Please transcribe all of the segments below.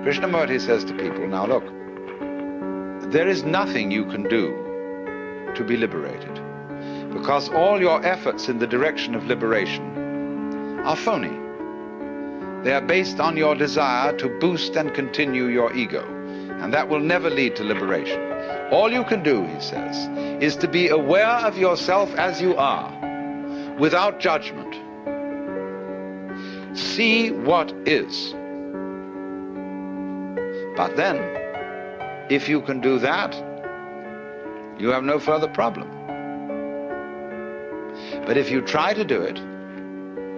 Krishnamurti says to people, now look, there is nothing you can do to be liberated, because all your efforts in the direction of liberation are phony. They are based on your desire to boost and continue your ego, and that will never lead to liberation. All you can do, he says, is to be aware of yourself as you are, without judgment. See what is. But then, if you can do that, you have no further problem. But if you try to do it,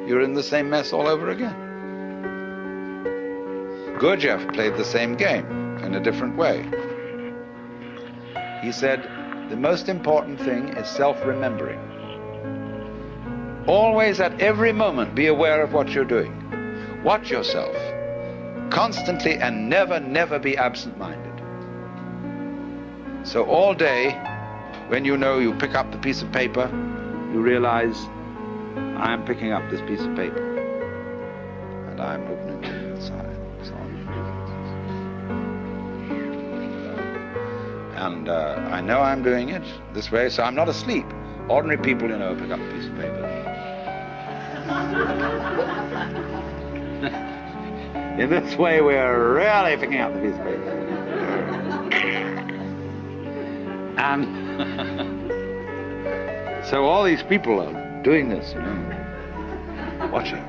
you're in the same mess all over again. Gurdjieff played the same game in a different way. He said, the most important thing is self-remembering. Always at every moment be aware of what you're doing. Watch yourself constantly and never, never be absent-minded. So all day, when you know you pick up the piece of paper, you realize, I am picking up this piece of paper, and I am opening the other side, so on. And I know I'm doing it this way, so I'm not asleep. Ordinary people, you know, pick up a piece of paper. In this way, we're really picking up the piece of paper. And so all these people are doing this, you know, watching.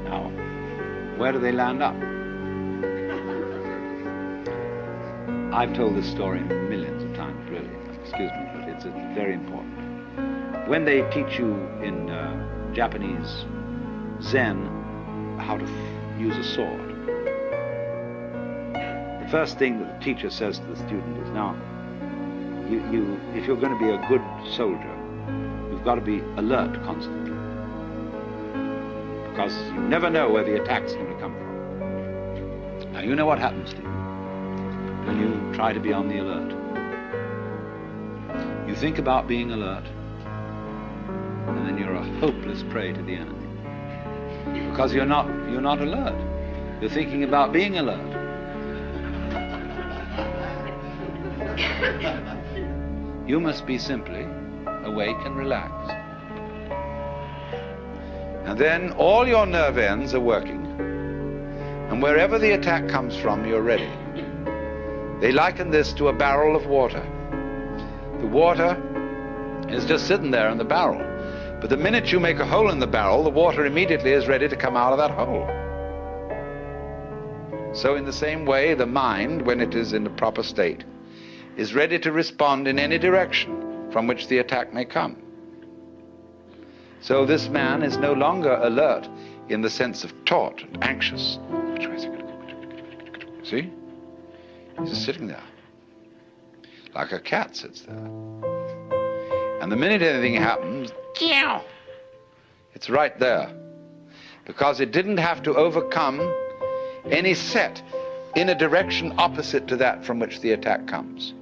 Now, where do they land up? I've told this story millions of times, really. Excuse me, but it's very important. When they teach you in Japanese Zen how to use a sword, the first thing that the teacher says to the student is, now, if you're going to be a good soldier, you've got to be alert constantly, because you never know where the attack's going to come from. Now, you know what happens to you when you try to be on the alert. You think about being alert, and then you're a hopeless prey to the enemy, because you're not alert. You're thinking about being alert. You must be simply awake and relaxed. And then all your nerve ends are working, and wherever the attack comes from, you're ready. They liken this to a barrel of water. The water is just sitting there in the barrel, but the minute you make a hole in the barrel, the water immediately is ready to come out of that hole. So in the same way, the mind, when it is in the proper state, is ready to respond in any direction from which the attack may come. So this man is no longer alert in the sense of taut and anxious. Which way is it going to go? See? He's just sitting there, like a cat sits there. And the minute anything happens, it's right there, because it didn't have to overcome any set in a direction opposite to that from which the attack comes.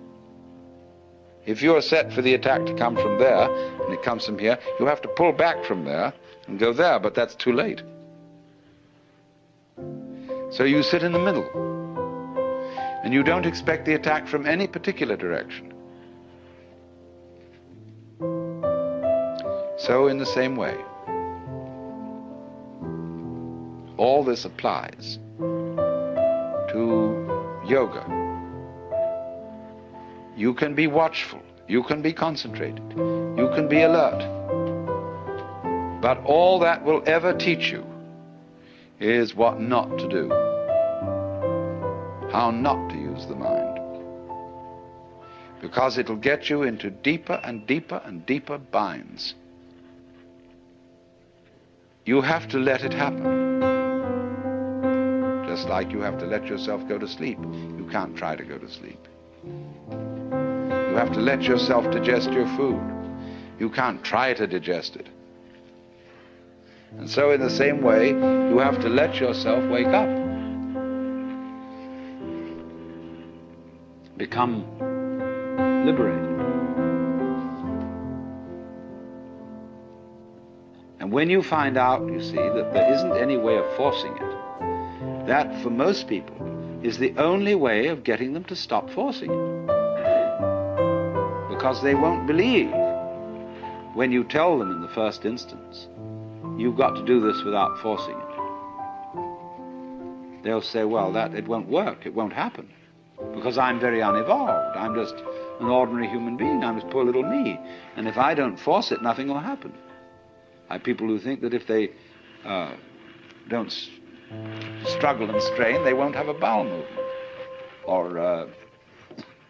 If you're set for the attack to come from there, and it comes from here, you have to pull back from there and go there, but that's too late. So you sit in the middle, and you don't expect the attack from any particular direction. So in the same way, all this applies to yoga. You can be watchful, you can be concentrated, you can be alert. But all that will ever teach you is what not to do, how not to use the mind. Because it'll get you into deeper and deeper and deeper binds. You have to let it happen. Just like you have to let yourself go to sleep. You can't try to go to sleep. You have to let yourself digest your food. You can't try to digest it. And so in the same way, you have to let yourself wake up. Become liberated. And And when you find out, you see, that there isn't any way of forcing it, that for most people is the only way of getting them to stop forcing it. Because they won't believe when you tell them in the first instance, you've got to do this without forcing it. They'll say, well, it won't work, it won't happen, because I'm very unevolved. I'm just an ordinary human being. I'm just poor little me. And if I don't force it, nothing will happen. I have people who think that if they don't struggle and strain, they won't have a bowel movement, or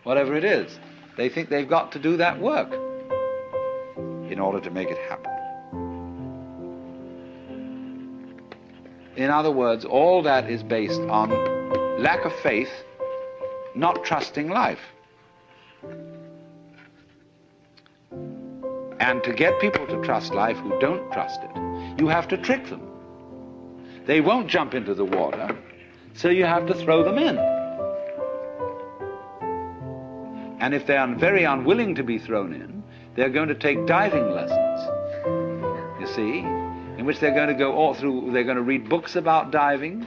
whatever it is. They think they've got to do that work in order to make it happen. In other words, all that is based on lack of faith, not trusting life. And to get people to trust life who don't trust it, you have to trick them. They won't jump into the water, so you have to throw them in. And if they are very unwilling to be thrown in, they're going to take diving lessons, you see, in which they're going to go all through, they're going to read books about diving,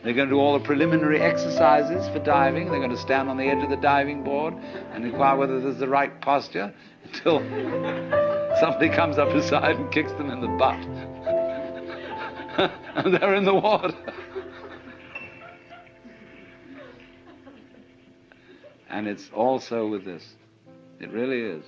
they're going to do all the preliminary exercises for diving, they're going to stand on the edge of the diving board and inquire whether there's the right posture, until somebody comes up beside and kicks them in the butt. And they're in the water. And it's also with this. It really is.